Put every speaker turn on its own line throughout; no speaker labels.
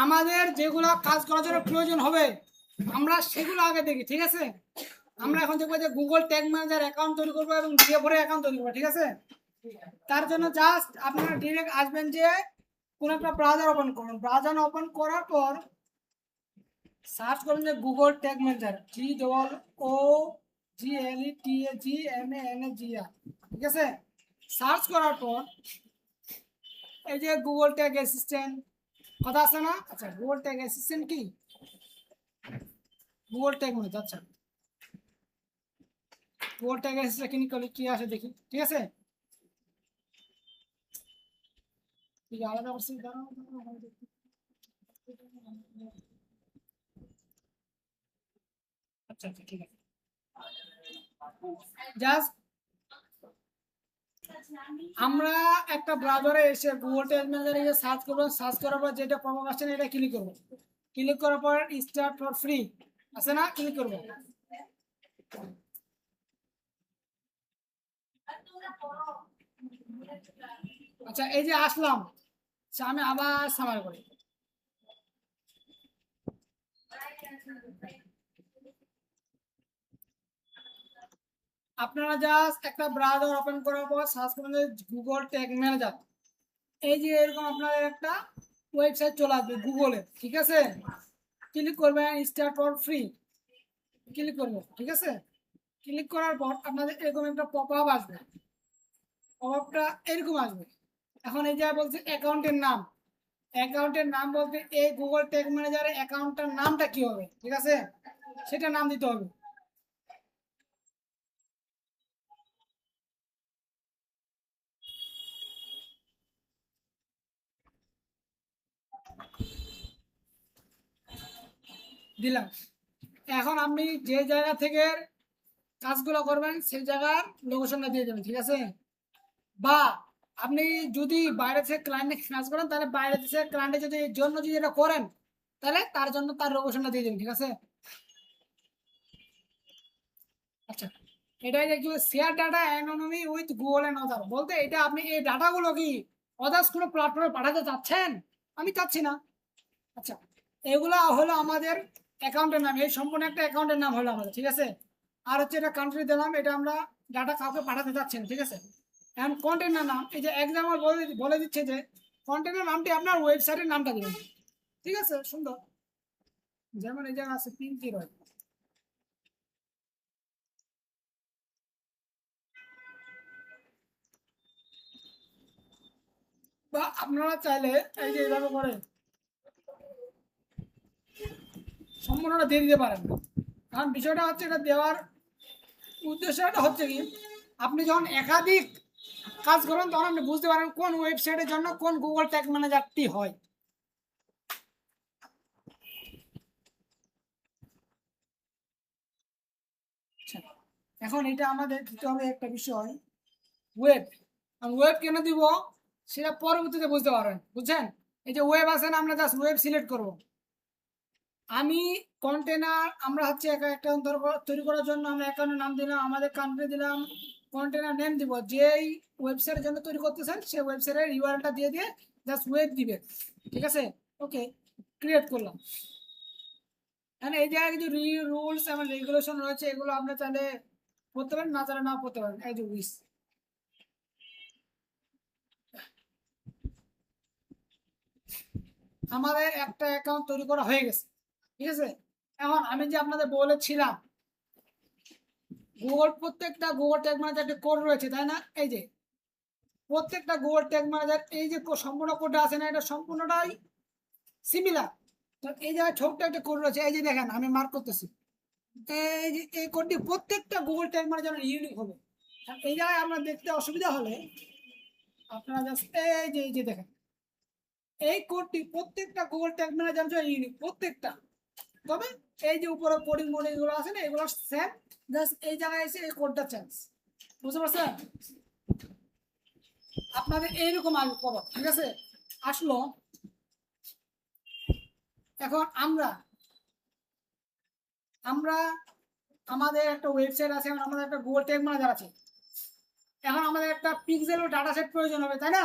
আমাদের যেগুলো কাজ করার জন্য প্রয়োজন হবে আমরা সেগুলো আগে দেখি, ঠিক আছে? আমরা এখন দেখবো যে গুগল ট্যাগ ম্যানেজার অ্যাকাউন্ট তৈরি করবো এবং জিএফোর অ্যাকাউন্ট তৈরি করবো, ঠিক আছে? তার জন্য জাস্ট আপনারা ডিরেক্ট আসবেন যে কোন একটা ব্রাউজার ওপেন করুন। ব্রাউজার ওপেন করার পর সার্চ করুন যে গুগল ট্যাগ ম্যানেজার, GOOGLETAGMANAGR, ঠিক আছে? সার্চ করার পর এই যে গুগল ট্যাগ অ্যাসিস্ট্যান্ট কথা আছে না? আচ্ছা, গুগল ট্যাগ অ্যাসিস্ট্যান্ট কি? গুগল ট্যাগ ম্যানেজার, আচ্ছা গুগল ট্যাগ অ্যাসিস্ট্যান্ট ক্লিক করলে কি আসে দেখি, ঠিক আছে? আলাদা করছি, আচ্ছা আচ্ছা ঠিক আছে। জাস্ট আমরা একটা ব্রাউজারে এসে গুগল ট্যাগ ম্যানেজারে গিয়ে সার্চ করবো। সার্চ করার পর যেটা পপআপ আসছে না এটা ক্লিক করবো। ক্লিক করার পর স্টার্ট ফর ফ্রি আছে না, ক্লিক করবো। আচ্ছা এই যে আসলাম, আমি আবার সামার করি। আপনারা জাস্ট একটা ব্রাউজার ওপেন করার পর সার্চ করবেন গুগল ট্যাগ ম্যানেজার। এই যে এরকম আপনাদের একটা ওয়েবসাইট চলে আসবে গুগলে, ঠিক আছে? ক্লিক করবেন স্টার্ট ফর ফ্রি, ক্লিক করবেন, ঠিক আছে? ক্লিক করার পর আপনাদের এরকম একটা পপআপ আসবে। পপআপটা এরকম আসবে। এখন এই যে বলছে অ্যাকাউন্টের নাম, অ্যাকাউন্টের নাম বলতে এই গুগল ট্যাগ ম্যানেজারের অ্যাকাউন্টটার নামটা কি হবে, ঠিক আছে? সেটা নাম দিতে হবে। দিলাম। এখন আপনি যে জায়গা থেকে কাজগুলো করবেন সেই জায়গার লোকেশনটা দিয়ে দেবেন, ঠিক আছে? বা আপনি যদি বাইরে থেকে ক্লায়েন্টে কাজ করেন তাহলে বাইরে থেকে ক্লায়েন্টের যদি জন্য যদি এটা করেন তাহলে তার জন্য তার লোকেশনটা দিয়ে দেবেন, ঠিক আছে? আচ্ছা, এটাই দেখি শেয়ার ডাটা অ্যানোনিমি উইথ গুগল এন্ড আদার বলতে এটা আপনি এই ডাটাগুলো কি আদার্স কোনো প্ল্যাটফর্মে পাঠাতে চাচ্ছেন? আমি চাচ্ছি না। আচ্ছা, এগুলা হলো আমাদের অ্যাকাউন্টের নাম, এই সম্পূর্ণ একটা অ্যাকাউন্টের নাম হলো আমাদের, ঠিক আছে? আর হচ্ছে এটা কান্ট্রি দিলাম, এটা আমরা ডাটা কাউকে পাঠাতে চাচ্ছি না, ঠিক আছে? এখন কন্টেনার নাম এই যে এক্সাম্পল বলে বলে দিচ্ছে যে কন্টেনার নামটি আপনার ওয়েবসাইটের নামটা দিবেন, ঠিক আছে? সুন্দর। যেমন এই জায়গা আছে পিঙ্কি রয়, বা আপনারা চাইলে এই যে এইভাবে করে সম্পূর্ণটা দিয়ে দিতে পারেন। কারণ বিষয়টা হচ্ছে এটা দেওয়ার উদ্দেশ্যটা হচ্ছে কি আপনি যখন একাধিক কাজ করেন তখন আপনি বুঝতে পারেন কোন ওয়েবসাইটের জন্য কোন গুগল ট্যাগ ম্যানেজারটি হয়। আচ্ছা, এখন এটা আমাদের দিতে হবে একটা বিষয় ওয়েব। আর ওয়েব কেন দিব সেটা পরবর্তীতে বুঝতে পারবেন, বুঝছেন? এই যে ওয়েব আছে না, আমরা জাস্ট ওয়েব সিলেক্ট করব। আমি কন্টেনার আমরা হচ্ছে একটা তৈরি করার জন্য আমরা অ্যাকাউন্টের নাম দিলাম, আমাদের কান্ট্রি দিলাম, কন্টেনার নেম দিব, যেই ওয়েবসাইটের জন্য তৈরি করতেছেন সেই ওয়েবসাইটের ইউআরএলটা দিয়ে দিয়ে জাস্ট ওয়েব দিবে, ঠিক আছে? ওকে, ক্রিয়েট করলাম। মানে এই জায়গায় কিছু রুলস এবং রেগুলেশন রয়েছে, এগুলো আপনি চাইলে করতে পারেন, না চাইলে না করতে পারেন, এই যে উইস। আমাদের একটা অ্যাকাউন্ট তৈরি করা হয়ে গেছে, ঠিক আছে? এখন আমি যে আপনাদের বলেছিলাম গুগল প্রত্যেকটা গুগল ট্যাগ ম্যানেজার একটা কোড রয়েছে তাই না? এই যে প্রত্যেকটা গুগল ট্যাগ ম্যানেজার এই যে সম্পূর্ণ কোডটা আছে না, এটা সম্পূর্ণটাই সিমিলার। তো এই জায়গায় ছোট্ট একটা কোড রয়েছে, এই যে দেখেন আমি মার্ক করতেছি, এই যে এই কোডটি প্রত্যেকটা গুগল ট্যাগ ম্যানেজার ইউনিক হবে। এই জায়গায় আপনার দেখতে অসুবিধা হলে আপনারা জাস্ট এই যে দেখেন এই কোডটি প্রত্যেকটা গুগল ট্যাগ ম্যানেজার জন্য ইউনিক প্রত্যেকটা। তবে এই যে উপরে কোডিং মোড এগুলো আছে না, এগুলো সেম, জাস্ট এই জায়গায় এসে এই কোডটা চেঞ্জ। বুঝতে পারছেন? আপনাদের এইরকম আসবে খবর, ঠিক আছে? আসলো। এখন আমরা আমরা আমাদের একটা ওয়েবসাইট আছে, এবং আমাদের একটা গুগল ট্যাগ ম্যানেজার আছে। এখন আমাদের একটা পিক্সেল ও ডাটা সেট প্রয়োজন হবে তাই না?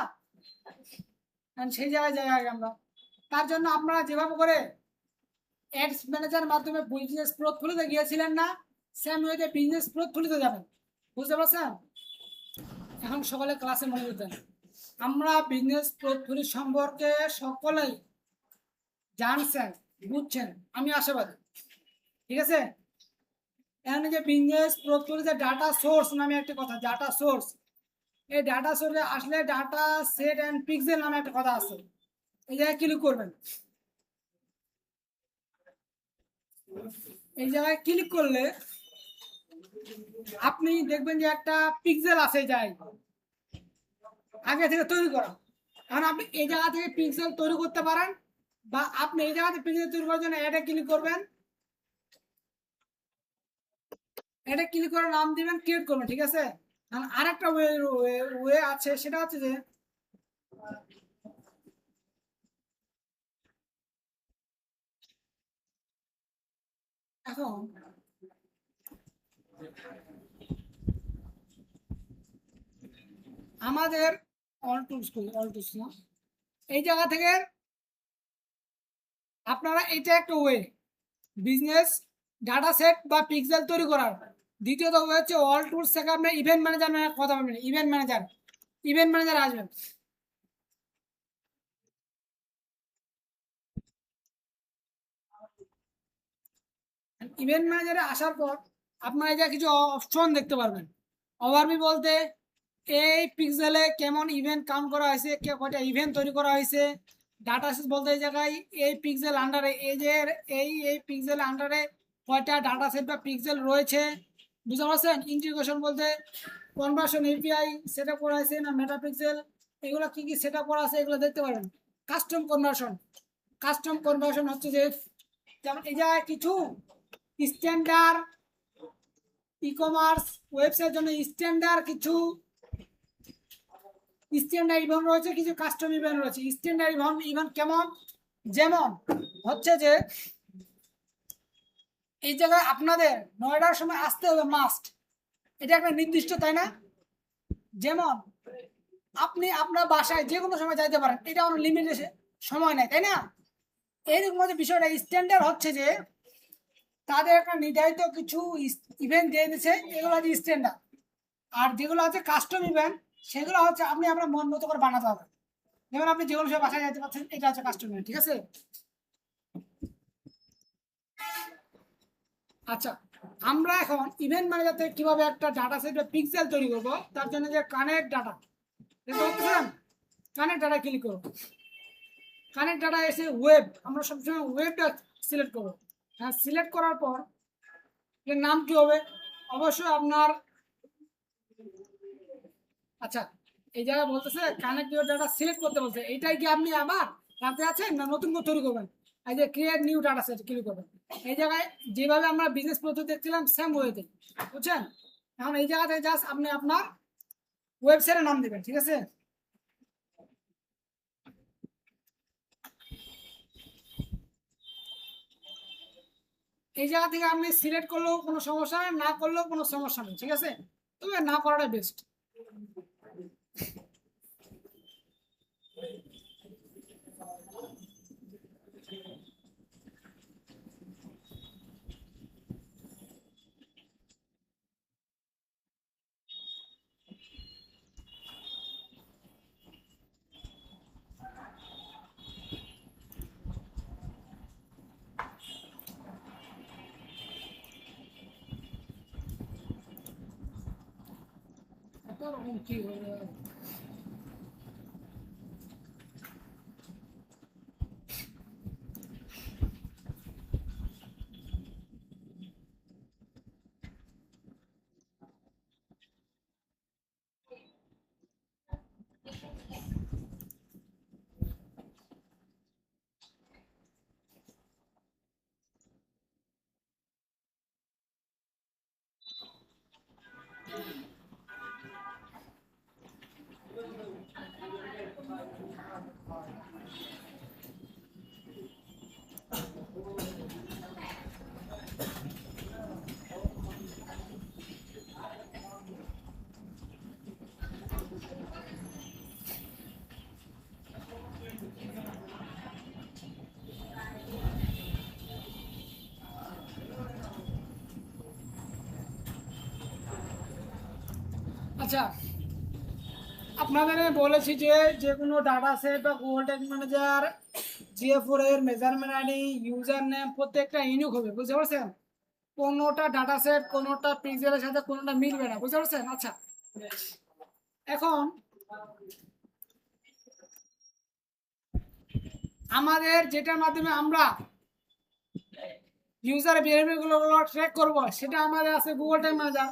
সেই জায়গায় যাই আগে আমরা। তার জন্য আপনারা যেভাবে করে অ্যাডস ম্যানেজার মাধ্যমে বিজনেস পোর্টফোলিওতে গিয়েছিলেন না, সেম ওয়েতে বিজনেস পোর্টফোলিওতে যাবেন। বুঝতে পারছেন? এখন সকালে ক্লাসে মনে করতেন আমরা বিজনেস পোর্টফোলিও সম্পর্কে সকলেই জানছেন, বুঝছেন, আমি আশাবাদী। ঠিক আছে, এখানে যে বিজনেস পোর্টফোলিওতে ডাটা সোর্স নামে একটা কথা, ডাটা সোর্স, এই ডাটা সোর্সে আসলে ডাটা সেট অ্যান্ড পিক্সেল নামে একটা কথা আছে। এই জায়গায় ক্লিক করবেন, এই জায়গায় ক্লিক করলে আপনি দেখবেন যে একটা পিক্সেল আছে যাই আগে থেকে তৈরি করা। কারণ আপনি এই জায়গা থেকে পিক্সেল তৈরি করতে পারেন, বা আপনি এই জায়গাতে পিক্সেল তৈরি করার জন্য এটা ক্লিক করবেন, এটা ক্লিক করে নাম দিবেন, ক্রিয়েট করবেন। ঠিক আছে, আরেকটা ওয়ে আছে, সেটা হচ্ছে যে এখন আমাদের অল টুলস না, এই জায়গা থেকে আপনারা এটা একটা ওয়ে বিজনেস ডাটা সেট বা পিক্সেল তৈরি করার। দ্বিতীয়ত ওয়ে হচ্ছে অল টুলস থেকে আপনার ইভেন্ট ম্যানেজার কথা বলবেন, ইভেন্ট ম্যানেজার আসবেন। ইভেন্ট ম্যানেজারে আসার পর আপনারা এই যে কিছু অপশন দেখতে পারবেন। ওভারভিউ বলতে এই পিক্সেলে কেমন ইভেন্ট কাউন্ট করা হয়েছে, কয়টা ইভেন্ট তৈরি করা হয়েছে। ডাটা সেট বলতে এই জায়গায় এই পিক্সেল আন্ডারে এই যে এই পিক্সেল আন্ডারে কয়টা ডাটা সেট বা পিক্সেল রয়েছে, বুঝতে পারছেন? ইন্টিগ্রেশন বলতে কনভার্সন এপিআই সেট আপ করা হয়েছে না মেটা পিক্সেল, এগুলো কি কি সেট আপ করা আছে এগুলো দেখতে পারবেন। কাস্টম কনভার্সন হচ্ছে যে যেমন এই জায়গায় কিছু স্ট্যান্ডার্ড ই কমার্স ওয়েবসাইটের জন্য স্ট্যান্ডার্ড ইভেন্ট রয়েছে, কিছু কাস্টম ইভেন্ট রয়েছে। স্ট্যান্ডার্ড ইভেন্ট কেমন, যেমন হচ্ছে যে এই জায়গায় আপনাদের 9টার সময় আসতে হবে মাস্ট, এটা একটা নির্দিষ্ট, তাই না? যেমন আপনি আপনার বাসায় যে কোনো সময় যাইতে পারেন, এটা কোনো লিমিটেশন সময় নেই, তাই না? এইরকম হচ্ছে বিষয়টা। স্ট্যান্ডার্ড হচ্ছে যে তাদের একটা নির্ধারিত কিছু ইভেন্ট দিয়ে দিচ্ছে, এগুলো হচ্ছে স্ট্যান্ডার্ড। আর যেগুলো হচ্ছে কাস্টম ইভেন্ট, সেগুলো হচ্ছে আপনি আপনার মন মতো করে বানাতে হবে। যেমন আপনি যে কোনো সময় বাসায় যেতে পারছেন, এটা হচ্ছে কাস্টম ইভেন্ট। ঠিক আছে, আচ্ছা, আমরা এখন ইভেন্ট ম্যানেজার থেকে কিভাবে একটা ডাটা সেট বা পিক্সেল তৈরি করবো, তার জন্য যে কানেক্ট ডাটা দেখতে পাচ্ছেন, কানেক্ট ডাটা ক্লিক করবো। কানেক্ট ডাটা এসে ওয়েব, আমরা সবসময় ওয়েবটা সিলেক্ট করবো। হ্যাঁ, সিলেক্ট করার পর এর নাম কি হবে, অবশ্যই আপনার, আচ্ছা, এই জায়গায় বলতেছে কানেক্ট ইউর ডাটা সিলেক্ট করতে বলছে, এইটাই কি আপনি আবার রাতে আছেন না নতুন করে তৈরি করবেন? এই যে create new data set click করবেন। এই জায়গায় যেভাবে আমরা বিজনেস পদ্ধতি দেখছিলাম সেম ওয়েতে, বুঝছেন? এখন এই জায়গাতে জাস্ট আপনি আপনার ওয়েবসাইটের নাম দিবেন। ঠিক আছে, এই জায়গা থেকে আপনি সিলেক্ট করলেও কোনো সমস্যা নেই, না করলেও কোনো সমস্যা নেই। ঠিক আছে, তবে না করাটাই বেস্ট। কি আচ্ছা, আপনাদের আমি বলেছি যে যে কোনো ডাটা সেট বা গুগল ট্যাগ ম্যানেজার GA4 এর মেজারমেন্ট আইডি ইউজার নেম প্রত্যেকটা ইউনিক হবে, বুঝতে পারছেন? কোনোটা ডাটা সেট কোনোটা পিক্সেলের সাথে কোনোটা মিলবে না, বুঝতে পারছেন? আচ্ছা, এখন আমাদের যেটার মাধ্যমে আমরা ইউজার বিহেভিয়ারগুলো ট্র্যাক করব সেটা আমাদের আছে গুগল ট্যাগ ম্যানেজার,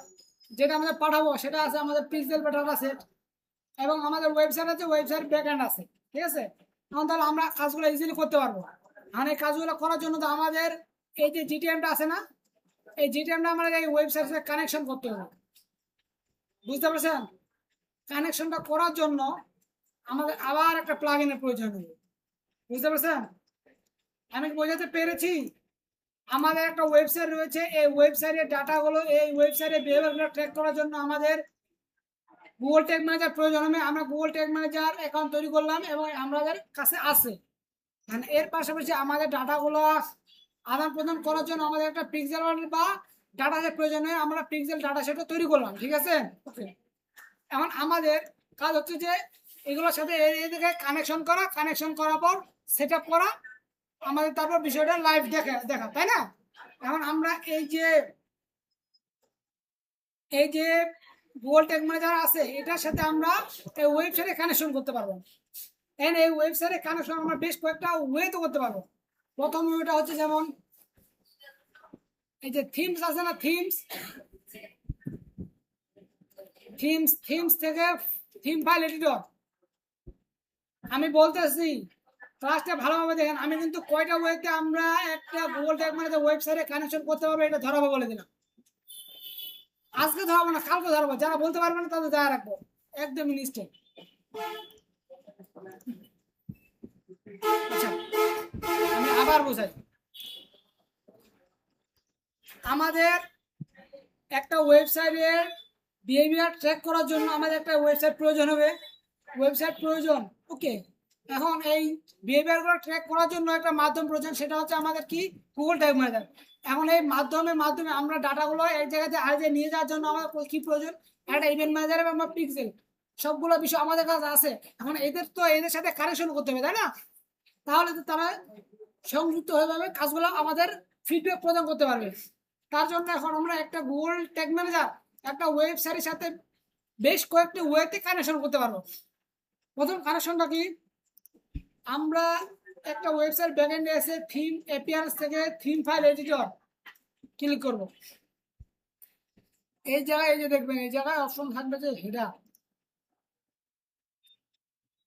যেটা আমাদের পাঠাবো সেটা আছে আমাদের পিক্সেল বা ডাটা সেট, এবং আমাদের ওয়েবসাইট আছে, ওয়েবসাইট ব্যাকএন্ড আছে, ঠিক আছে? এখন তাহলে আমরা কাজগুলো ইজিলি করতে পারবো। আর এই কাজগুলো করার জন্য তো আমাদের এই যে জিটিএমটা আছে না, এই জিটিএমটা আমাদের এই ওয়েবসাইটের সাথে কানেকশন করতে হবে, বুঝতে পারছেন? কানেকশনটা করার জন্য আমাদের আবার একটা প্লাগইনের প্রয়োজন হবে, বুঝতে পারছেন? আমি বোঝাতে পেরেছি? আমাদের একটা ওয়েবসাইট রয়েছে, এই ওয়েবসাইটের ডাটাগুলো এই ওয়েবসাইটের বিহেভিয়ারগুলো ট্র্যাক করার জন্য আমাদের গুগল ট্যাগ ম্যানেজার প্রয়োজন হবে। আমরা গুগল ট্যাগ ম্যানেজার অ্যাকাউন্ট তৈরি করলাম এবং আমাদের কাছে আছে। মানে এর পাশাপাশি আমাদের ডাটাগুলো আদান প্রদান করার জন্য আমাদের একটা পিক্সেল বা ডাটা সেট প্রয়োজন হয়, আমরা পিক্সেল ডাটা সেটও তৈরি করলাম, ঠিক আছে? ওকে, এখন আমাদের কাজ হচ্ছে যে এগুলোর সাথে এদিকে কানেকশন করা, কানেকশন করার পর সেট আপ করা, আমাদের তারপর বিষয়টা লাইভ দেখা, তাই না? এখন আমরা এই যে গুগল ট্যাগ ম্যানেজার আছে এটার সাথে আমরা এই ওয়েবসাইটে কানেকশন করতে পারবো। এন্ড এই ওয়েবসাইটে কানেকশন আমরা বেশ কয়েকটা ওয়েতে করতে পারবো। প্রথম ওয়েটা হচ্ছে যেমন এই যে থিমস আছে না, থিমস থেকে থিম ফাইল এডিটর, আমি বলতেছি ক্লাসটা ভালোভাবে দেখেন। আমি কিন্তু কয়টা ওয়েতে আমরা একটা গুগল ট্যাগ ম্যানেজার ওয়েবসাইটে কানেকশন করতে পারবো এটা ধরাবো বলে দিলাম। আজকে ধরাবো না, কালকে ধরাবো, যারা বলতে পারবে না তাদের দেয়া রাখবো একদম ইনস্ট্যান্ট। আচ্ছা, আমি আবার বোঝাই। আমাদের একটা ওয়েবসাইটের বিহেভিয়ার ট্র্যাক করার জন্য আমাদের একটা ওয়েবসাইট প্রয়োজন হবে, ওয়েবসাইট প্রয়োজন, ওকে? এখন এই বিহেভিয়ারগুলো ট্র্যাক করার জন্য একটা মাধ্যম প্রয়োজন, সেটা হচ্ছে আমাদের কি গুগল ট্যাগ ম্যানেজার। এখন এই মাধ্যমে আমরা ডাটাগুলো এক জায়গাতে আগে নিয়ে যাওয়ার জন্য আমাদের কি প্রয়োজন? একটা ইভেন্ট ম্যানেজার এবং পিক্সেল, সবগুলো বিষয় আমাদের কাছে আছে। এখন এদের সাথে কানেকশন করতে হবে, তাই না? তাহলে তো তারা সংযুক্ত হয়ে যাবে, কাজগুলো আমাদের ফিডব্যাক প্রদান করতে পারবে। তার জন্য এখন আমরা একটা গুগল ট্যাগ ম্যানেজার একটা ওয়েবসাইটের সাথে বেশ কয়েকটি ওয়েতে কানেকশন করতে পারবো। প্রথম কানেকশনটা কি? আমরা একটা ওয়েবসাইট ব্যাকএন্ডে এসে থিম অ্যাপিয়ারেন্স থেকে থিম ফাইল এডিটর ক্লিক করব। এই জায়গায় এই যে দেখবেন এই জায়গায় অপশন থাকবে যে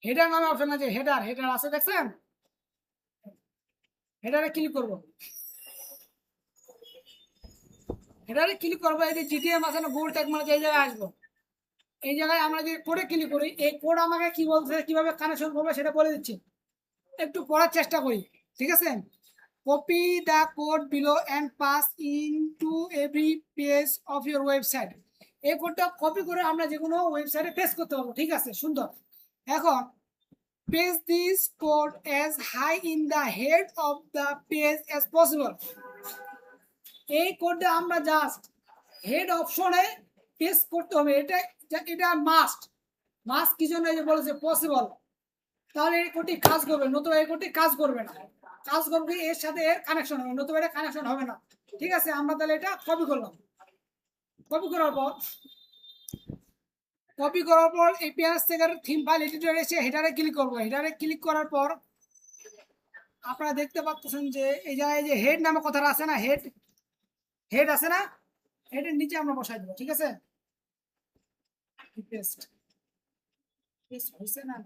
হেডার নামে অপশন আছে, হেডার আছে, দেখছেন? হেডারে ক্লিক করব। হেডারে ক্লিক করবো, এই যে জিটিএম আছে না গুগল ট্যাগ ম্যানেজার, এই জায়গায় আসবো। এই জায়গায় আমরা যে কোডে ক্লিক করি, এই কোড আমাকে কি বলছে, কিভাবে কানেকশন করবো সেটা বলে দিচ্ছি, একটু পড়ার চেষ্টা করি, ঠিক আছে? Copy the code below and pass into every page of your website. এই কোডটা কপি করে আমরা যে কোনো ওয়েবসাইটে পেস্ট করতে পারবো, ঠিক আছে? সুন্দর। এখন paste this code as high in the head of the page as possible. এই কোডটা আমরা জাস্ট হেড অপশনে পেস্ট করতে হবে, এটা মাস্ট কি জন্য? এই যে বলেছে পসিবল, তাহলে এই কোডটি কাজ করবে, নতুবা এই কোডটি কাজ করবে না। কাজ করবে এর সাথে এর কানেকশন হবে, নতুবা এটা কানেকশন হবে না, ঠিক আছে? আমরা তাহলে এটা কপি করলাম। কপি করার পর এপিআর থেকে থিম ফাইল এডিটর এসে হেডারে ক্লিক করবো। হেডারে ক্লিক করার পর আপনারা দেখতে পাচ্ছেন যে এই জায়গায় যে হেড নামে কথাটা আছে না, হেড আছে না, হেডের নিচে আমরা বসাই দেবো, ঠিক আছে? পেস্ট হয়েছে না,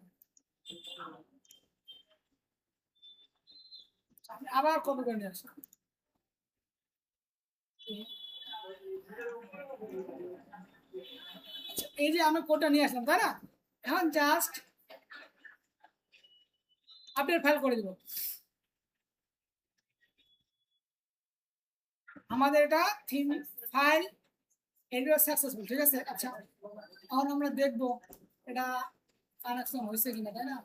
আবার কপি করে নিয়ে আসি। এই যে আমি কোডটা নিয়ে আসলাম, তাই না? এখন জাস্ট আপডেট ফাইল করে দিব। আমাদের এটা থিম ফাইল এডিটর সাকসেসফুল, ঠিক আছে? আচ্ছা, এখন আমরা দেখবো এটা কানেকশন হয়েছে কিনা, তাই না?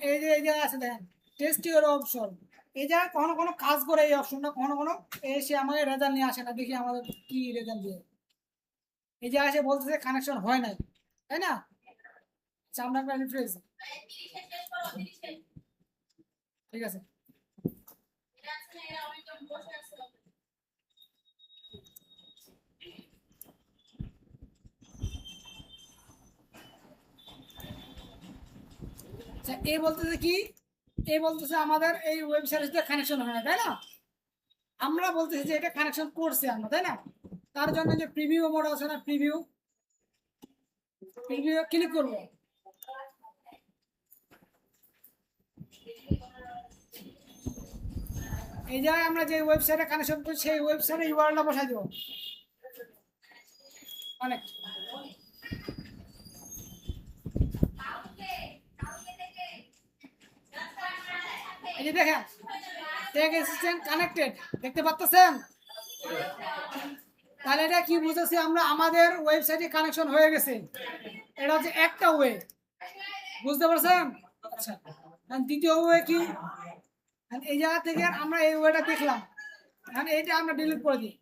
এই যে আছে দেখেন টেস্ট ইউর অপশন, এই যে কখনো কোনো কাজ করে এই অপশনটা, কখনো কোনো এসে আমাকে রেজাল্ট নিয়ে আসে না, দেখি আমাদের কি রেজাল্ট দিয়ে। এই যে এসে বলতেছে কানেকশন হয় নাই, তাই না? আচ্ছা, আমরা একটা রিফ্রেশ, ঠিক আছে। আচ্ছা, এ বলতেছে কি, এ বলতেছে আমাদের এই ওয়েবসাইটে কানেকশন হয় না, তাই না? আমরা বলতেছি যে এটা কানেকশন করছে আমরা, তাই না? তার জন্য যে প্রিভিউ মোড আছে না, প্রিভিউ, প্রিভিউ ক্লিক করব। এই জায়গায় আমরা যে ওয়েবসাইটে কানেকশন করি সেই ওয়েবসাইটে ইউআরএলটা বসাই দেব। অনেক এই যে দেখেন ট্যাগ অ্যাসিস্ট্যান্ট কানেক্টেড, দেখতে পাচ্ছেন? তাহলে এটা কি বুঝেছি আমরা, আমাদের ওয়েবসাইটে কানেকশন হয়ে গেছে। এটা হচ্ছে একটা ওয়ে, বুঝতে পারছেন? আচ্ছা, দ্বিতীয় ওয়ে কি, এই জায়গা থেকে আমরা এই ওয়েটা দেখলাম, এইটা আমরা ডিলিট করে দিই।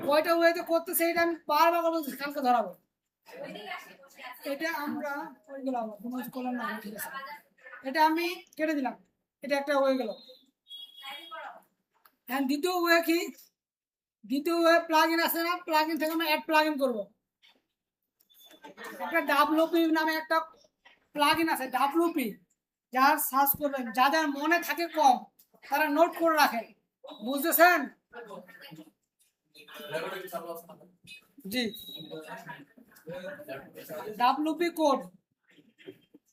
কয়টা ওয়েতে করতেছে এটা আমি বারবার বলছি, কালকে ধরাবো। এটা আমরা ওইগুলো করলাম না, ঠিক আছে, এটা আমি কেটে দিলাম, এটা একটা হয়ে গেল। হ্যাঁ, দ্বিতীয় ওয়ে কি, দ্বিতীয় ওয়ে প্লাগ ইন আছে না, প্লাগ ইন থেকে আমরা অ্যাড প্লাগ ইন করবো। একটা ডাব্লুপি নামে একটা প্লাগ ইন আছে, ডাব্লুপি, যার সার্চ করবেন, যাদের মনে থাকে কম তারা নোট করে রাখেন, বুঝতেছেন? জি, ডাব্লুপি কোড,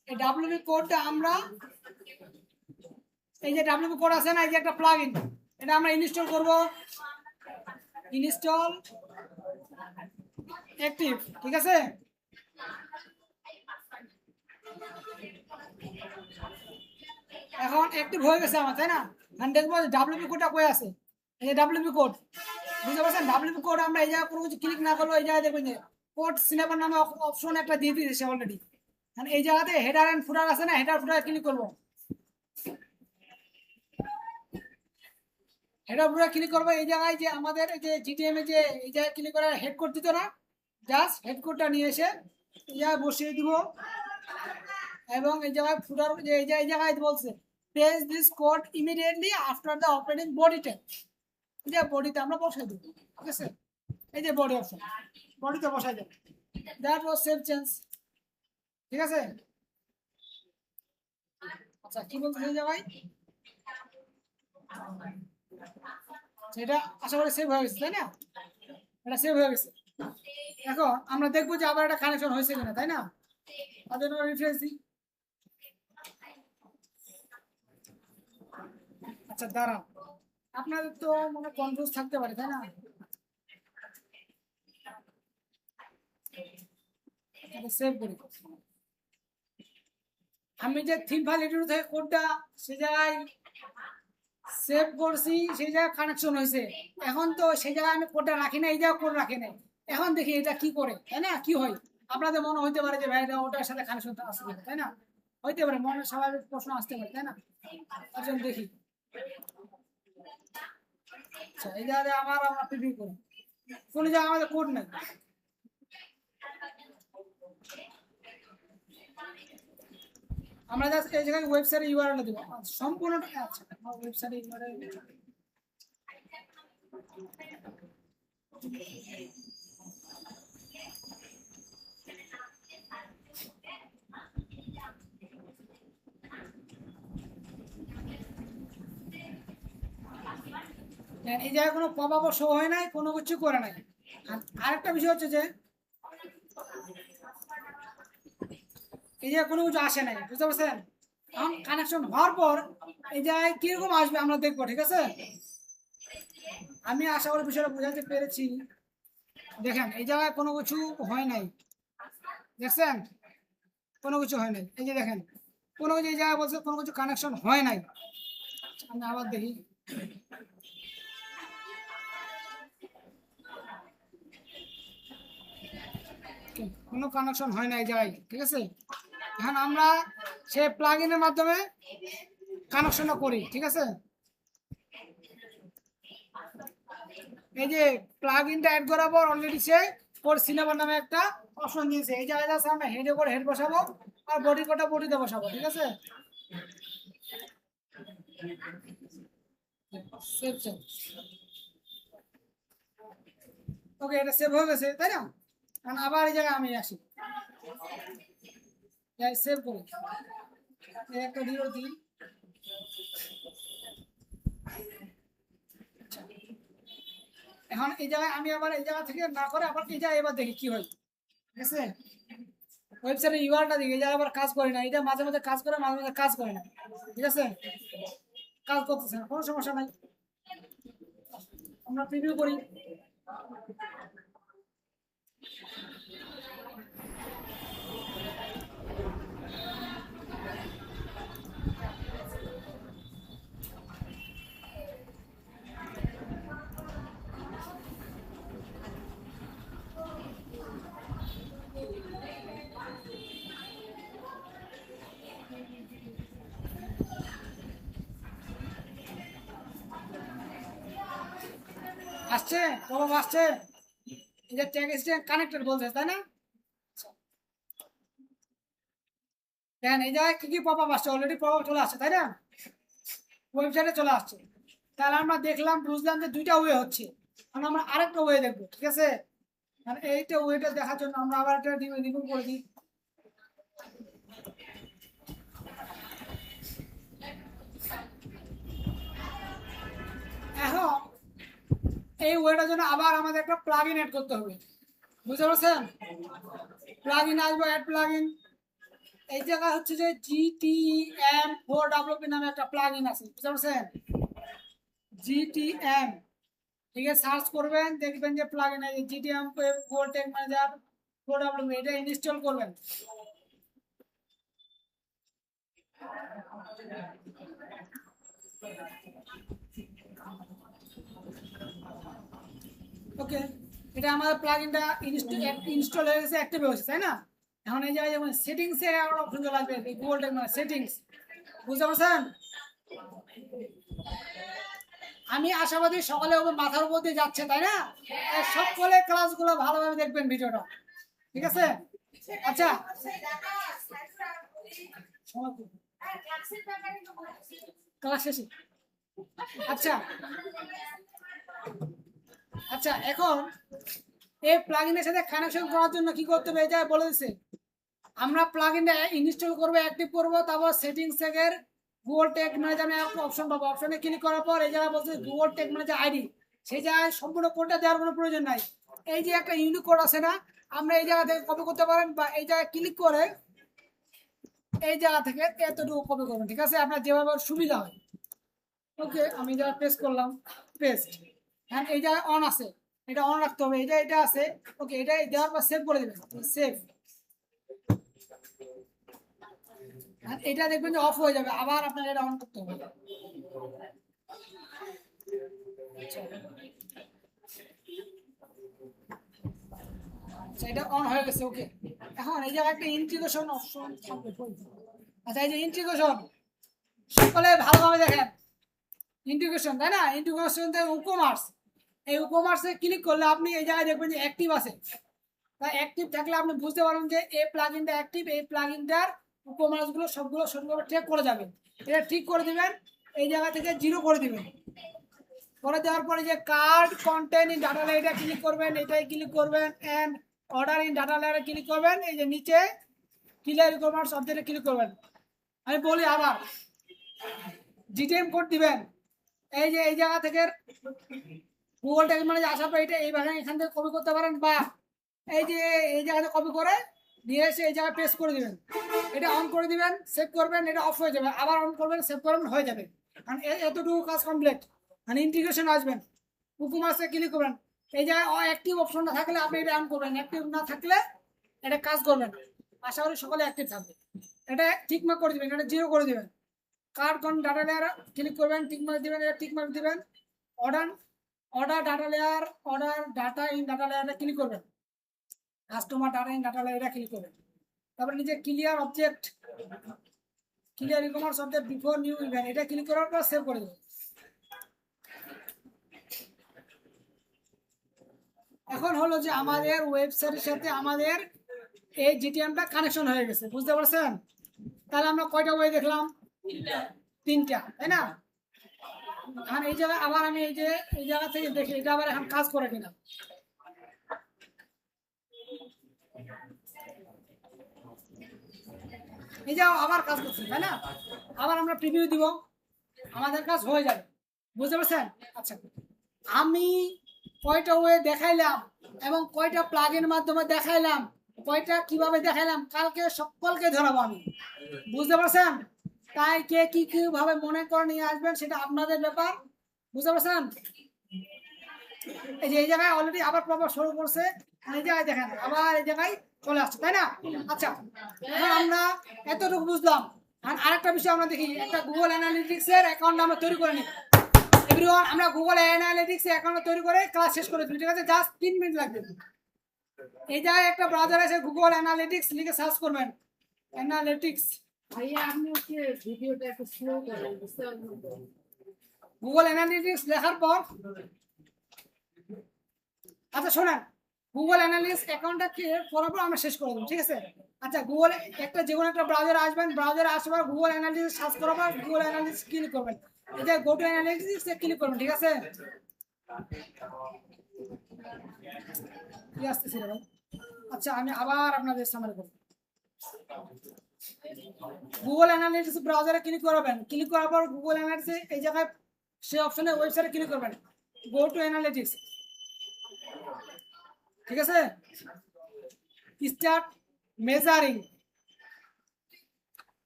এই ডাব্লুপি কোডটা আমরা, এই যে ডাব্লুপি কোড আছে না, এই যে একটা প্লাগইন, এটা আমরা ইনস্টল করব, ইনস্টল অ্যাক্টিভ, ঠিক আছে। এখন অ্যাক্টিভ হয়ে গেছে আমার, তাই না? আমি দেখবো ডাব্লুপি কোডটা কই আছে, এই যে ডাব্লুপি কোড, বুঝতে পারছেন? ডাব্লুপি কোড আমরা এই জায়গায় কোনো কিছু ক্লিক না করলে এই জায়গায় দেখবেন যে কোড সিলেক্ট নামে অপশন একটা দিয়ে দিয়েছে অলরেডি। এই জায়গাতে হেডার এন্ড ফুটার আছে না, হেডার ফুটার ক্লিক করব, হেডার ফুটার ক্লিক করবো। এই জায়গায় যে আমাদের যে জিটিএম এ যে এই জায়গায় ক্লিক করে হেড কোড দিত না, জাস্ট হেড কোডটা নিয়ে এসে এই জায়গায় বসিয়ে দিব, এবং এই জায়গায় ফুটার যে এই জায়গায় বলছে page this code immediately after the operating body tag, এই যে বডিতে আমরা বসাই দেব, ঠিক আছে। এই যে বডি অপশন, বডিতে বসাই দেব, দ্যাট ওয়াজ সেভ চেঞ্জ, ঠিক আছে। আচ্ছা, কি বলতে এই জায়গায়, সেটা আশা করি সেভ হয়ে গেছে, তাই না? এটা সেভ হয়ে গেছে। এখন আমরা দেখবো যে আবার একটা কানেকশন হয়েছে কিনা, তাই না? তার জন্য রিফ্রেশ দিই। আচ্ছা, দাঁড়ান, আপনাদের তো মনে কনফিউজ থাকতে পারে, তাই না? সেভ করি, আমি যে থিম ফাইল এডিটর থেকে কোডটা সে জায়গায় সেভ করছি, সেই জায়গায় কানেকশন হয়েছে। এখন তো সেই জায়গায় আমি কোডটা রাখি না, এই জায়গায় কোড রাখি না। এখন দেখি এটা কি করে, তাই না? কি হয়, আপনাদের মনে হইতে পারে যে ভাই ওটার সাথে কানেকশন আসবে, তাই না? হইতে পারে, মনে স্বাভাবিক প্রশ্ন আসতে পারে, তাই না? তার জন্য দেখি। আচ্ছা, এই জায়গায় আমরা প্রিভিউ করি, কোন জায়গায় আমাদের কোড নাই। আমরা জাস্ট এই জায়গায় ওয়েবসাইটে ইউআরএল দেব সম্পূর্ণটা। আচ্ছা, ওয়েবসাইটে ইউআরএল এই জায়গায় কোনো পপ-আপ শো হয় নাই, কোনো কিছু করে নাই। আরেকটা বিষয় হচ্ছে যে এই জায়গায় কোনো কিছু আসে নাই, বুঝতে পারছেন? এখন কানেকশন হওয়ার পর এই জায়গায় কিরকম আসবে আমরা দেখবো, ঠিক আছে। আমি আশা করি বিষয়টা বোঝাতে পেরেছি। দেখেন এই জায়গায় কোনো কিছু হয় নাই, দেখছেন? কোনো কিছু হয় নাই, এই যে দেখেন কোনো কিছু, এই জায়গায় বলছে কোনো কিছু কানেকশন হয় নাই। আমি আবার দেখি, কোনো কানেকশন হয় নাই যায়, ঠিক আছে। এখন আমরা সে প্লাগ ইনের মাধ্যমে কানেকশনটা করি, ঠিক আছে। এই যে প্লাগ ইনটা অ্যাড করার পর অলরেডি সে কোর সিলেবার নামে একটা অপশন দিয়েছে। এই জায়গায় আছে আমরা হেডে করে হেড বসাবো আর বডি কোডটা বডিতে বসাবো, ঠিক আছে। সেভ সেভ, ওকে, এটা সেভ হয়ে গেছে তাই না। কারণ আবার এই জায়গায় আমি আসি, সেভ করি, একটা জিরো দিই। এখন এই জায়গায় আমি আবার এই জায়গা থেকে না করে আবার এই জায়গায় এবার দেখি কি হয়, ঠিক আছে। ওয়েবসাইটের ইউআরটা দেখি, এই জায়গায় আবার কাজ করে না, এটা মাঝে মাঝে কাজ করে মাঝে মাঝে কাজ করে না, ঠিক আছে। কাজ করতেছে না, কোনো সমস্যা নাই, আমরা প্রিভিউ করি। আসছে, প্রভাব আসছে, এই যে ট্যাগ স্ট্যাগ কানেক্টেড বলছে তাই না। দেখেন এই জায়গায় কি কি প্রভাব আসছে, অলরেডি প্রভাব চলে আসছে তাই না, ওয়েবসাইটে চলে আসছে। তাহলে আমরা দেখলাম বুঝলাম যে দুইটা ওয়ে হচ্ছে, এখন আমরা আরেকটা ওয়ে দেখবো, ঠিক আছে। আর এইটা ওয়েটা দেখার জন্য আমরা আবার একটা রিমুভ করে দিই। এখন এই ওয়েটার জন্য আবার আমাদের একটা প্লাগ ইন অ্যাড করতে হবে, বুঝতে পারছেন। প্লাগ ইন আসবে, অ্যাড প্লাগ ইন। এই জায়গা হচ্ছে যে GTM4WP নামে একটা প্লাগ ইন আছে, বুঝতে পারছেন। GTM, ঠিক আছে, সার্চ করবেন দেখবেন যে প্লাগ ইন আছে GTM টেক ম্যানেজার 4WP, এটা ইনস্টল করবেন। ওকে, এটা আমাদের প্লাগইনটা ইনস্টল হয়ে গেছে, অ্যাক্টিভ হয়েছে তাই না। এখন এই জায়গায় যেমন সেটিংস এর একটা অপশন চলে আসবে, গুগল টেক মানে সেটিংস, বুঝতে পারছেন। আমি আশাবাদী সকালে ওপর মাথার উপর দিয়ে যাচ্ছে তাই না, সকলে ক্লাসগুলো ভালোভাবে দেখবেন ভিডিওটা, ঠিক আছে। আচ্ছা, ক্লাস শেষে, আচ্ছা আচ্ছা। এখন এই প্লাগইনের সাথে কানেকশন করার জন্য কি করতে হবে, এটা বলে দিচ্ছে। আমরা প্লাগইনটা ইনস্টল করব, অ্যাক্টিভ করব, তারপর সেটিংস এর গুগল টেক ম্যানেজার একটা অপশন পাবো, অপশনে ক্লিক করার পর এই জায়গায় বলছে গুগল টেক ম্যানেজার আইডি, সেই জায়গায় সম্পূর্ণ কোডটা দেওয়ার কোনো প্রয়োজন নাই। এই যে একটা ইউনিক কোড আছে না, আমরা এই জায়গা থেকে কপি করতে পারেন বা এই জায়গায় ক্লিক করে এই জায়গা থেকে এতটুকু কপি করবেন, ঠিক আছে, আপনার যেভাবে সুবিধা হয়। ওকে, আমি যা পেস্ট করলাম, পেস্ট। হ্যাঁ, এই জায়গায় অন আছে, এটা অন রাখতে হবে, এটা আছে। ওকে, এটা দেওয়ার পর সেভ করে দেবেন, সেভ। আর এটা দেখবেন যে অফ হয়ে যাবে, আবার আপনাকে এটা অন করতে হবে। আচ্ছা, এটা অন হয়ে গেছে। ওকে, এখন এই জায়গায় একটা ইন্টিগ্রেশন অপশন থাকবে। আচ্ছা, এই যে ইন্টিগ্রেশন, সকলে ভালোভাবে দেখেন, ইন্টিগ্রেশন তাই না, ইন্টিগ্রেশন থেকে উকমার্স, এই উকমার্সে ক্লিক করলে আপনি এই জায়গায় দেখবেন যে অ্যাক্টিভ আছে। তা অ্যাক্টিভ থাকলে আপনি বুঝতে পারবেন যে এই প্লাগইনটা অ্যাক্টিভ, এই প্লাগইনটার উপমার্স গুলো সবগুলো সঠিকভাবে চেক করে যাবে। এটা ঠিক করে দিবেন, এই জায়গা থেকে 0 করে দিবেন। করে দেওয়ার পরে যে কার্ড কন্টেন্ট ইন ডাটা লেয়ারে ক্লিক করবেন, এটাই ক্লিক করবেন, এন্ড অর্ডার ইন ডাটা লেয়ারে ক্লিক করবেন, এই যে নিচে ক্লিয়ার ই-কমার্স অবজেক্টে ক্লিক করবেন। আমি বলি আবার, জিটিএম কোড দিবেন, এই যে এই জায়গা থেকে গুগল টেক ম্যানেজার আসার পর এটা এইভাবে এখান থেকে কপি করতে পারেন, বা এই যে এই জায়গাতে কপি করে নিয়ে এসে এই জায়গায় পেস্ট করে দিবেন। এটা অন করে দিবেন, সেভ করবেন, এটা অফ হয়ে যাবে, আবার অন করবেন, সেভ করবেন, হয়ে যাবে। কারণ এতটুকু কাজ কমপ্লিট। মানে ইন্টিগ্রেশন আসবেন, কুকুমাসে ক্লিক করবেন, এই জায়গায় অ্যাক্টিভ অপশনটা থাকলে আপনি এটা অন করবেন, অ্যাক্টিভ না থাকলে এটা কাজ করবেন। আশা করি সকলে অ্যাক্টিভ থাকবে। এটা ঠিকমার্ক করে দিবেন, এটা 0 করে দিবেন। কার্ড কোন ডাটা লেয়ার ক্লিক করবেন, টিকমার্ক দিবেন, এটা টিকমার্ক দিবেন। Order order data layer, order data in data লেয়ারে ক্লিক করবেন, কাস্টমার ডাটা ইন ডাটা লেয়ারে ক্লিক করবেন। তারপরে নিচে clear object, clear e-commerce object before new event, এটা ক্লিক করার পর সেভ করে দেবো। এখন হলো যে আমাদের ওয়েবসাইটের সাথে আমাদের এই জিটিএমটা কানেকশন হয়ে গেছে, বুঝতে পারছেন? তাহলে আমরা কয়টা ওয়ে দেখলাম? তিনটা, তাই না? এখন এই জায়গায় আবার আমি এই জায়গা থেকে দেখি এটা আবার এখন কাজ করে কিনা। এই যে আবার কাজ করছে, তাই না? আবার আমরা প্রিভিউ দিব, আমাদের কাজ হয়ে যাবে, বুঝতে পারছেন? আচ্ছা, আমি কয়টা ওয়ে দেখাইলাম এবং কয়টা প্লাগইন মাধ্যমে দেখাইলাম, কয়টা কিভাবে দেখাইলাম, কালকে সকলকে ধরাবো আমি, বুঝতে পারছেন? তাই কে কি কিভাবে মনে করে নিয়ে আসবেন সেটা আপনাদের ব্যাপার, বুঝতে পারছেন? এই যে এই জায়গায় অলরেডি আবার প্রভাব শুরু করছে, এই জায়গায় দেখেন আবার এই জায়গায় চলে আসছে, তাই না? আচ্ছা, এখন আমরা এতটুকু বুঝলাম। আর আরেকটা বিষয় আমরা দেখি, একটা গুগল অ্যানালিটিক্স এর অ্যাকাউন্ট আমরা তৈরি করে নিই। এভরিওয়ান, আমরা গুগল অ্যানালিটিক্স এর অ্যাকাউন্ট তৈরি করে ক্লাস শেষ করে দিই, ঠিক আছে? জাস্ট 3 মিনিট লাগবে। এই জায়গায় একটা ব্রাউজার আছে, গুগল অ্যানালিটিক্স লিখে সার্চ করবেন, অ্যানালিটিক্স।
ভাইয়া আপনি হচ্ছে ভিডিওটা একটু স্লো করেন, বুঝতে পারছেন?
গুগল অ্যানালিটিক্স লেখার পর, আচ্ছা শোনেন, গুগল অ্যানালিটিক্স অ্যাকাউন্টটা ক্রিয়েট করার পর আমরা শেষ করে দেবো, ঠিক আছে? আচ্ছা, গুগল একটা যে কোনো একটা ব্রাউজারে আসবেন, ব্রাউজারে আসার গুগল অ্যানালিটিক্স সার্চ করার পর গুগল অ্যানালিটিক্স ক্লিক করবেন, এটা go to analytics A click করবেন, ঠিক আছে? কি আসতেছে রে ভাই? আচ্ছা, আমি আবার আপনাদের সামনে করব। গুগল অ্যানালিটিক্স ব্রাউজারে ক্লিক করবেন, ক্লিক করার পর গুগল অ্যানালিটিক্স এই জায়গায় সেই অপশনে ওয়েবসাইটে ক্লিক করবেন, গো টু অ্যানালিটিক্স, ঠিক আছে? স্টার্ট মেজারিং,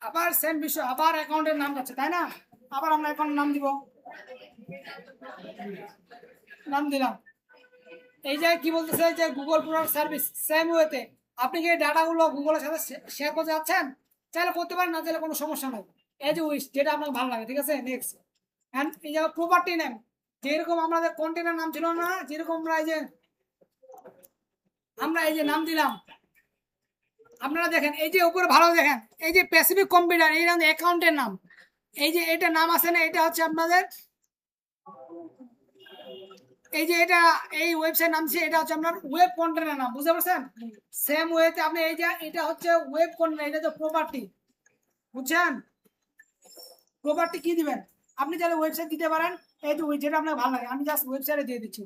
আবার সেম বিষয়, আবার অ্যাকাউন্টের নাম যাচ্ছে, তাই না? আবার আমরা অ্যাকাউন্টের নাম দিব, নাম দিলাম। এই যে কি বলতেছে যে গুগল প্রোডাক্ট সার্ভিস, সেম ওয়েতে আপনি কি ডাটাগুলো গুগলের সাথে শেয়ার করতে যাচ্ছেন, চাইলে করতে পারেন, না চাইলে কোনো সমস্যা নাই, এই যে উইশ যেটা আপনার ভালো লাগে, ঠিক আছে? নেক্সট। এন্ড এই যে প্রপার্টি নেম, যেরকম আমাদের কন্টেনার নাম ছিল না, যেরকম আমরা এই যে নাম দিলাম, আপনারা দেখেন এই যে উপরে ভালো দেখেন, এই যে প্যাসিফিক কম্পিউটার, এই অ্যাকাউন্টের নাম, এই যে এটা নাম আছে না, এটা হচ্ছে আপনাদের এই যে এটা এই ওয়েবসাইট নাম, এটা হচ্ছে আপনার ওয়েব কন্টেনার নাম, বুঝতে পারছেন? সেম ওয়েতে আপনি এই যে এটা হচ্ছে ওয়েব কন্টেনার, এটা তো প্রপার্টি, বুঝছেন? প্রপার্টি কি দিবেন? আপনি চাইলে ওয়েবসাইট দিতে পারেন, এই যে যেটা আপনার ভালো লাগে, আমি জাস্ট ওয়েবসাইটে দিয়ে দিচ্ছি,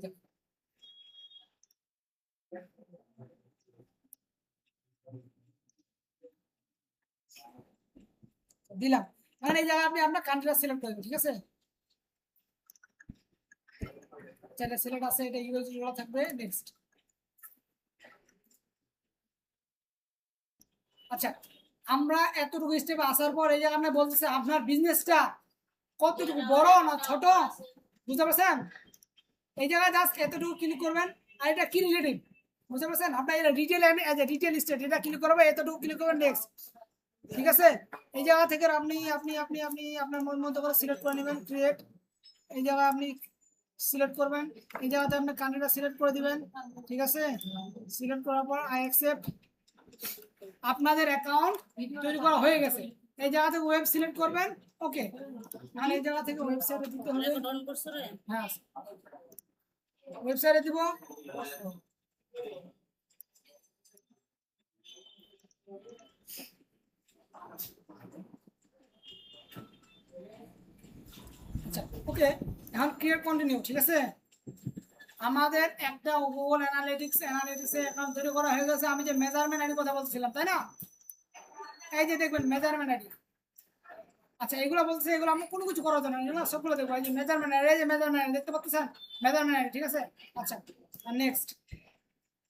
দিলাম। এখন এই জায়গায় আপনি আপনার কান্ট্রিটা সিলেক্ট করবেন, ঠিক আছে? যেটা সিলেক্ট আছে এটা ইউএস করা থাকবে, নেক্সট। আচ্ছা, আমরা এতটুকু স্টেপে আসার পর এই জায়গায় আমরা বলতেছে আপনার বিজনেসটা কতটুকু বড় না ছোট, বুঝতে পারছেন? এই জায়গায় জাস্ট এতটুকু ক্লিক করবেন, আর এটা কি রিলেটিভ, বুঝতে পারছেন? আপনার এটা retail as a retail state, এটা ক্লিক করবে, এতটুকু ক্লিক করবেন, নেক্সট, ঠিক আছে? এই জায়গা থেকে আপনি আপনি আপনি আপনি আপনার মন মতো করে সিলেক্ট করে নেবেন, ক্রিয়েট, এই জায়গায় আপনি সিলেক্ট করবেন, এই জায়গাতে আপনি কান্ট্রিটা সিলেক্ট করে দিবেন, ঠিক আছে? সিলেক্ট করার পর আই অ্যাকসেপ্ট, আপনাদের অ্যাকাউন্ট তৈরি করা হয়ে গেছে। এই জায়গা থেকে ওয়েব সিলেক্ট করবেন, ওকে, আর এই জায়গা থেকে ওয়েবসাইটে দিতে হবে, হ্যাঁ ওয়েবসাইটে দিব, আচ্ছা ওকে, এখন ক্রিয়েট কন্টিনিউ, ঠিক আছে? আমাদের একটা গুগল অ্যানালিটিক্স এ অ্যাকাউন্ট তৈরি করা হয়ে গেছে। আমি যে মেজারমেন্ট আইডি কথা বলছিলাম, তাই না? এই যে দেখবেন মেজারমেন্ট আইডি, আচ্ছা এগুলো বলছে, এগুলো আমরা কোনো কিছু করার জন্য না, সবগুলো দেখবো। এই যে মেজারমেন্ট আইডি, এই যে মেজারমেন্ট আইডি দেখতে পাচ্ছেন, মেজারমেন্ট আইডি, ঠিক আছে? আচ্ছা, আর নেক্সট,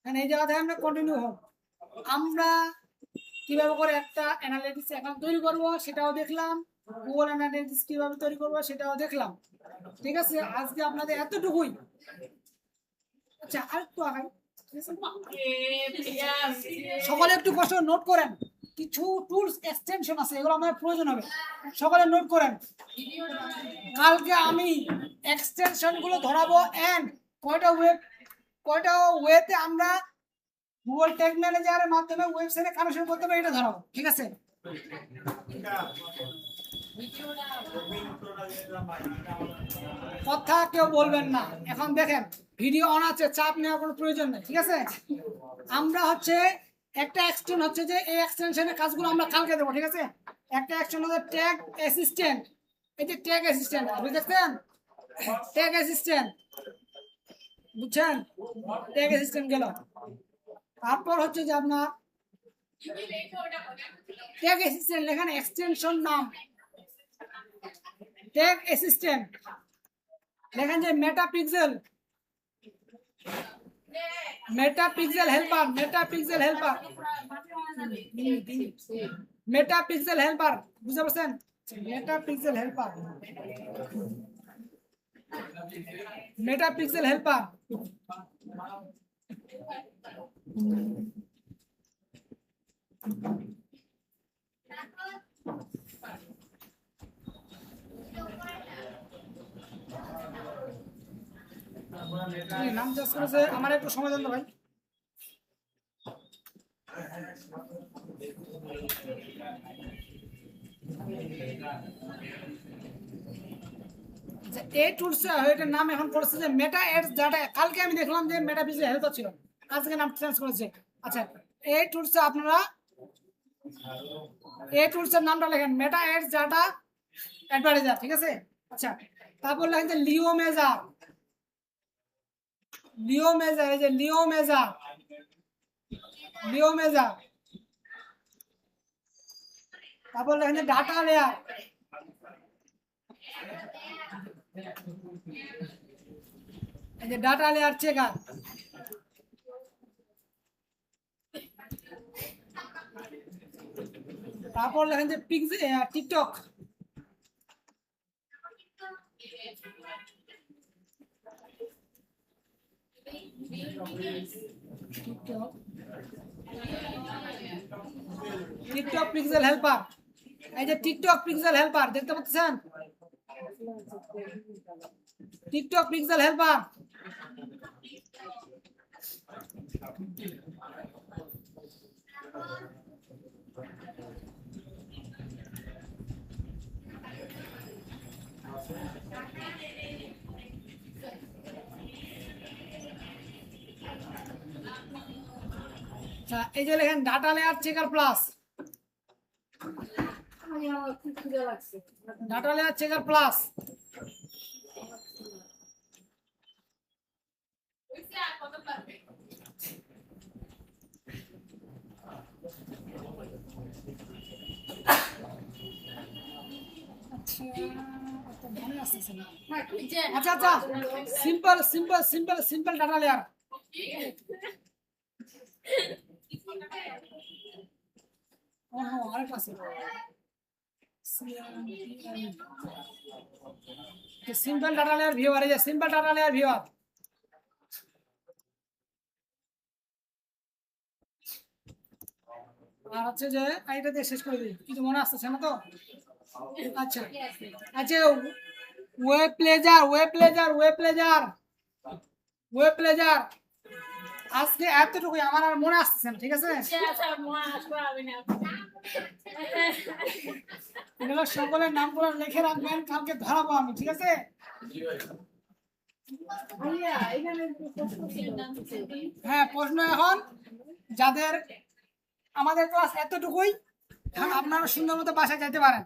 এই জায়গা থেকে আমরা কন্টিনিউ হোক। আমরা কিভাবে করে একটা অ্যানালিটিক্স অ্যাকাউন্ট তৈরি করব সেটাও দেখলাম, গুগল অ্যানালিটিক্স কিভাবে তৈরি করব সেটাও দেখলাম, ঠিক আছে? আজকে আপনাদের এতটুকুই। আচ্ছা, আরেকটু আগাই, সকলে একটু কষ্ট নোট করেন, কিছু টুলস এক্সটেনশন আছে, এগুলো আমার প্রয়োজন হবে, সকলে নোট করেন। কালকে আমি এক্সটেনশন গুলো ধরাবো, এন্ড কয়টা ওয়েতে আমরা গুগল ট্যাগ ম্যানেজারের মাধ্যমে ওয়েবসাইটে কানেকশন করতে হবে, এটা ধরো, ঠিক আছে? কথা কেউ বলবেন না, এখন দেখেন ভিডিও অন আছে, চাপ নেওয়ার কোনো প্রয়োজন নেই, ঠিক আছে? আমরা হচ্ছে একটা এক্সটেনশন হচ্ছে যে এই এক্সটেনশনের কাজগুলো আমরা কালকে দেবো, ঠিক আছে? একটা এক্সটেনশন হচ্ছে ট্যাগ অ্যাসিস্ট্যান্ট, এই যে ট্যাগ অ্যাসিস্ট্যান্ট, আপনি দেখছেন ট্যাগ অ্যাসিস্ট্যান্ট, বুঝছেন? ট্যাগ অ্যাসিস্ট্যান্ট গেল। তারপর হচ্ছে যে আপনার ট্যাগ অ্যাসিস্ট্যান্ট লেখান এক্সটেনশন নাম, ট্যাগ অ্যাসিস্ট্যান্ট লেখান যে Meta Pixel, Meta Pixel helper, Meta Pixel helper, Meta Pixel helper, বুঝতে পারছেন? Meta Pixel helper, Meta Pixel helper. নাম চাষ করেছে, আমার একটু সময় দেন তো ভাই। এই টুলস এটার নাম এখন করেছে যে মেটা এডস ডাটা, কালকে আমি দেখলাম যে মেটাপিক্সেল হেল্পার ছিল, আজকে নাম চেঞ্জ করেছে। আচ্ছা, এই টুলস আপনারা এই টুলসের নামটা লেখেন মেটা এডস ডাটা অ্যাডভার্টাইজার, ঠিক আছে? আচ্ছা, তারপর লেখেন যে লিও মেজার, লিও মেজার, এই যে লিও মেজার, লিও মেজার। তারপর লেখেন যে ডাটা লেয়ার, এই যে ডাটা লেয়ার চেকার। তারপর লেখেন যে টিকটক, টিকটক পিক্সেল হেল্পার, এই যে টিকটক পিক্সেল হেল্পার দেখতে পাচ্ছেন, টিকটক পিক্সেল হেল্পার। আচ্ছা, এই যে লেখেন ডাটা লেয়ার চেকার প্লাস,
আমার খুব খিদে লাগছে।
Data layer checker plus. আচ্ছা আচ্ছা, simple simple simple simple data layer. আরেকটা আছে সিম্পল ডাটা লেয়ার ভিউয়ার, এই যে সিম্পল ডাটা লেয়ার ভিউয়ার। আর হচ্ছে যে এইটা দিয়ে শেষ করে দিই, কিছু মনে আসতেছে না তো? আচ্ছা আচ্ছা, web pleasure, web pleasure, web pleasure, web pleasure. আজকে এতটুকুই, আমার আর মনে আসতেছে না, ঠিক আছে? এগুলো সকলের নামগুলো লিখে রাখবেন, কালকে ধরাবো আমি, ঠিক আছে?
ভাইয়া, এখানে প্রশ্ন ছিল।
হ্যাঁ, প্রশ্ন এখন যাদের, আমাদের ক্লাস এতটুকুই, আপনারা সুন্দর মতো বাসায় যেতে পারেন।